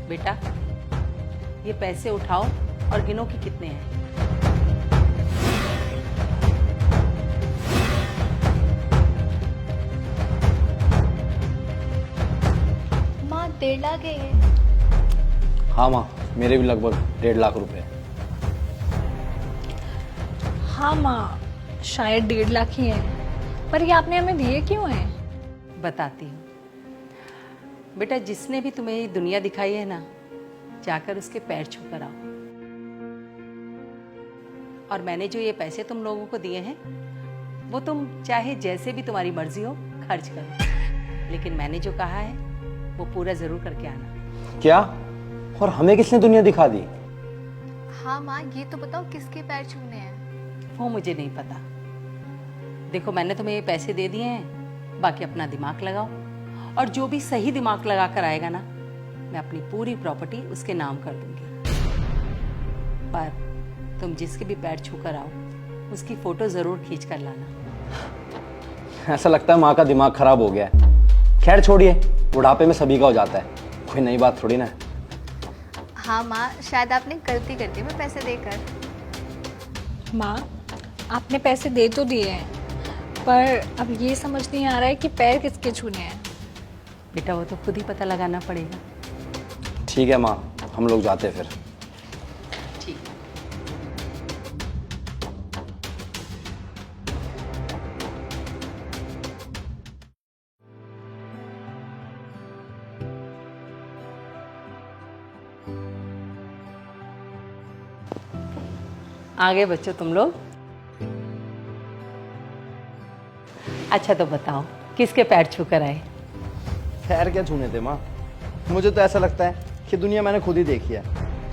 बेटा, ये पैसे उठाओ और गिनो कि कितने हैं। माँ 1.5 लाख है। हाँ माँ, मेरे भी लगभग 1.5 लाख रुपए हैं। हाँ माँ, शायद 1.5 लाख ही है, पर ये आपने हमें दिए क्यों हैं? बताती हूँ बेटा, जिसने भी तुम्हें ये दुनिया दिखाई है ना, जाकर उसके पैर छू कर आओ। और मैंने जो ये पैसे तुम लोगों को दिए हैं, वो तुम चाहे जैसे भी तुम्हारी मर्जी हो खर्च करो, लेकिन मैंने जो कहा है वो पूरा जरूर करके आना। क्या? और हमें किसने दुनिया दिखा दी? हाँ माँ, ये तो बताओ किसके पैर छूने हैं? वो मुझे नहीं पता। देखो, मैंने तुम्हें ये पैसे दे दिए हैं, बाकी अपना दिमाग लगाओ, और जो भी सही दिमाग लगा कर आएगा ना, मैं अपनी पूरी प्रॉपर्टी उसके नाम कर दूंगी। पर तुम जिसके भी पैर छू कर आओ, उसकी फोटो जरूर खींच कर लाना। ऐसा लगता है माँ का दिमाग खराब हो गया है। खैर छोड़िए, बुढ़ापे में सभी का हो जाता है, कोई नई बात थोड़ी ना है। हाँ माँ, शायद आपने गलती कर दी मैं पैसे देकर। माँ, आपने पैसे दे तो दिए हैं, पर अब ये समझ नहीं आ रहा है कि पैर किसके छूने हैं। बेटा, वो तो खुद ही पता लगाना पड़ेगा। ठीक है माँ, हम लोग जाते हैं फिर। ठीक। आगे बच्चों तुम लोग। अच्छा तो बताओ, किसके पैर छू कर आए? खैर क्या छूने थे माँ, मुझे तो ऐसा लगता है कि दुनिया मैंने खुद ही देखी है,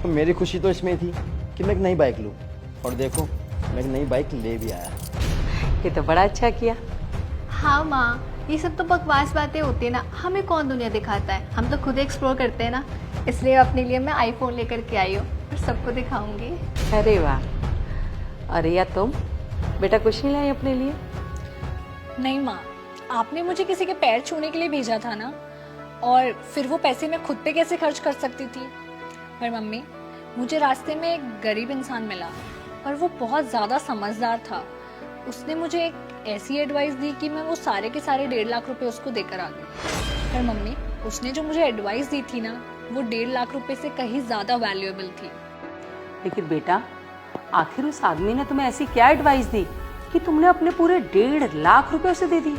तो मेरी खुशी तो इसमें थी कि मैं एक नई बाइक लूँ, और देखो मैं एक नई बाइक ले भी आया। ये तो बड़ा अच्छा किया। हाँ माँ, ये सब तो बकवास बातें होती है ना, हमें कौन दुनिया दिखाता है, हम तो खुद एक्सप्लोर करते हैं ना। इसलिए अपने लिए मैं आईफोन लेकर के आई हूँ और सबको दिखाऊंगी। अरे वाह। अरे या तुम बेटा कुछ नहीं लाई अपने लिए? नहीं माँ, आपने मुझे किसी के पैर छूने के लिए भेजा था ना, और फिर वो पैसे मैं खुद पे कैसे खर्च कर सकती थी। पर मम्मी, मुझे रास्ते में एक गरीब इंसान मिला, और वो बहुत ज़्यादा समझदार था। उसने मुझे एक ऐसी एडवाइस दी कि मैं वो सारे के सारे 1.5 लाख रुपए उसको देकर आ गई। पर मम्मी, उसने जो मुझे एडवाइस दी थी ना, वो 1.5 लाख रुपए से कहीं ज़्यादा वैल्यूएबल थी। लेकिन बेटा, आखिर उस आदमी ने तुम्हें ऐसी क्या एडवाइस दी कि तुमने अपने पूरे 1.5 लाख रुपए उसे दे दी?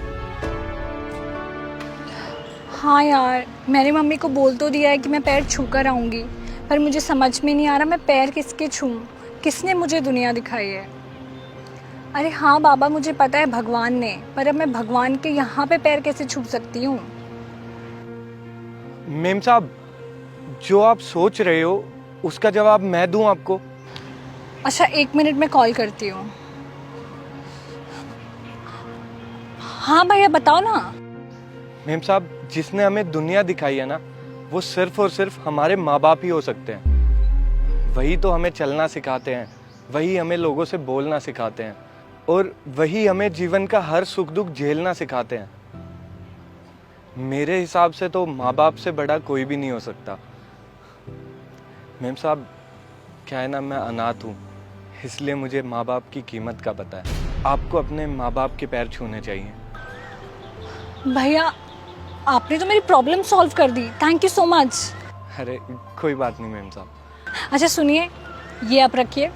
हाँ यार, मैंने मम्मी को बोल तो दिया है कि मैं पैर छू कर आऊँगी, पर मुझे समझ में नहीं आ रहा मैं पैर किसके छूऊं, किसने मुझे दुनिया दिखाई है। अरे हाँ बाबा, मुझे पता है भगवान ने, पर अब मैं भगवान के यहाँ पे पैर कैसे छू सकती हूँ? मेम साहब, जो आप सोच रहे हो उसका जवाब मैं दूं आपको? अच्छा 1 मिनट में कॉल करती हूँ। हाँ भैया बताओ ना। मेम साहब, जिसने हमें दुनिया दिखाई है ना, वो सिर्फ और सिर्फ हमारे माँ बाप ही हो सकते हैं। वही तो हमें चलना सिखाते हैं, वही हमें लोगों से बोलना सिखाते हैं, और वही हमें जीवन का हर सुख दुख झेलना सिखाते हैं। मेरे हिसाब से तो माँ बाप से बड़ा कोई भी नहीं हो सकता। मेम साहब, क्या है ना, मैं अनाथ हूँ, इसलिए मुझे माँ बाप की कीमत का पता है। आपको अपने माँ बाप के पैर छूने चाहिए। भैया, आपने तो मेरी प्रॉब्लम सॉल्व कर दी, थैंक यू सो मच। अरे कोई बात नहीं मेम साहब। अच्छा सुनिए, ये आप रखिए।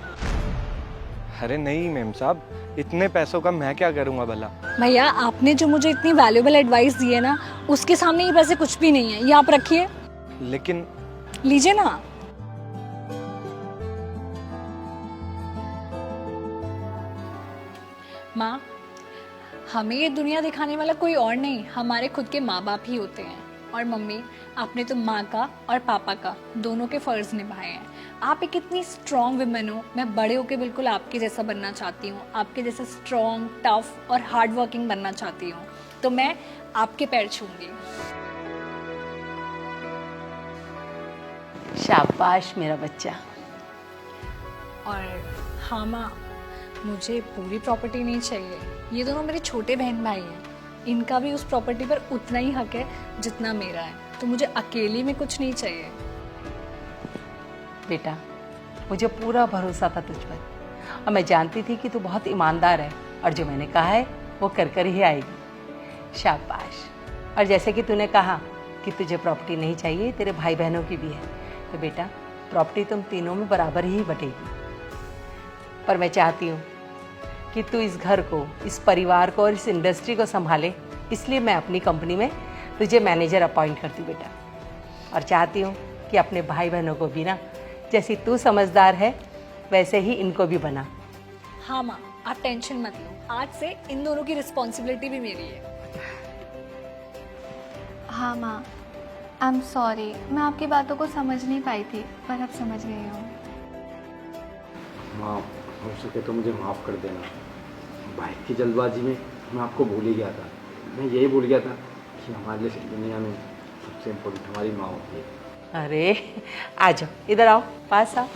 अरे नहीं मेम साहब, इतने पैसों का मैं क्या करूँगा भला? भैया, आपने जो मुझे इतनी वैल्यूएबल एडवाइस दी है ना, उसके सामने ये पैसे कुछ भी नहीं है, ये आप रखिए। लेकिन लीजिए ना। माँ, हमें ये दुनिया दिखाने वाला कोई और नहीं, हमारे खुद के माँ बाप ही होते हैं। और मम्मी, आपने तो माँ का और पापा का दोनों के फर्ज निभाए हैं। आप एक इतनी स्ट्रॉन्ग वुमेन हो, मैं बड़े होकर बिल्कुल आपके जैसा बनना चाहती हूँ, आपके जैसा स्ट्रॉन्ग, टफ और हार्ड वर्किंग बनना चाहती हूँ। तो मैं आपके पैर छूंगी। शाबाश मेरा बच्चा। और हाँ माँ, मुझे पूरी प्रॉपर्टी नहीं चाहिए, ये दोनों मेरे छोटे बहन भाई हैं, इनका भी उस प्रॉपर्टी पर उतना ही हक है जितना मेरा है, तो मुझे अकेली में कुछ नहीं चाहिए। बेटा, मुझे पूरा भरोसा था तुझ पर और मैं जानती थी कि तू बहुत ईमानदार है और जो मैंने कहा है वो कर ही आएगी। शाबाश। और जैसे कि तूने कहा कि तुझे प्रॉपर्टी नहीं चाहिए, तेरे भाई बहनों की भी है, तो बेटा प्रॉपर्टी तुम तीनों में बराबर ही बटेगी। पर मैं चाहती हूँ कि तू इस घर को, इस परिवार को और इस इंडस्ट्री को संभाले, इसलिए मैं अपनी कंपनी में तुझे मैनेजर अपॉइंट करती हूँ बेटा। और चाहती हूँ कि अपने भाई बहनों को भी ना, जैसी तू समझदार है वैसे ही इनको भी बना। हाँ माँ, आप टेंशन मत लो, आज से इन दोनों की रिस्पॉन्सिबिलिटी भी मेरी है। हाँ माँ, आई एम सॉरी, मैं आपकी बातों को समझ नहीं पाई थी, पर अब समझ गई हूँ। माँ, हो सके तो मुझे माफ़ कर देना। बाइक की जल्दबाजी में मैं आपको भूल ही गया था। मैं यही भूल गया था कि हमारे लिए दुनिया में सबसे इम्पोर्टेंट हमारी माँ होती है। अरे आ जाओ, इधर आओ, पास आओ।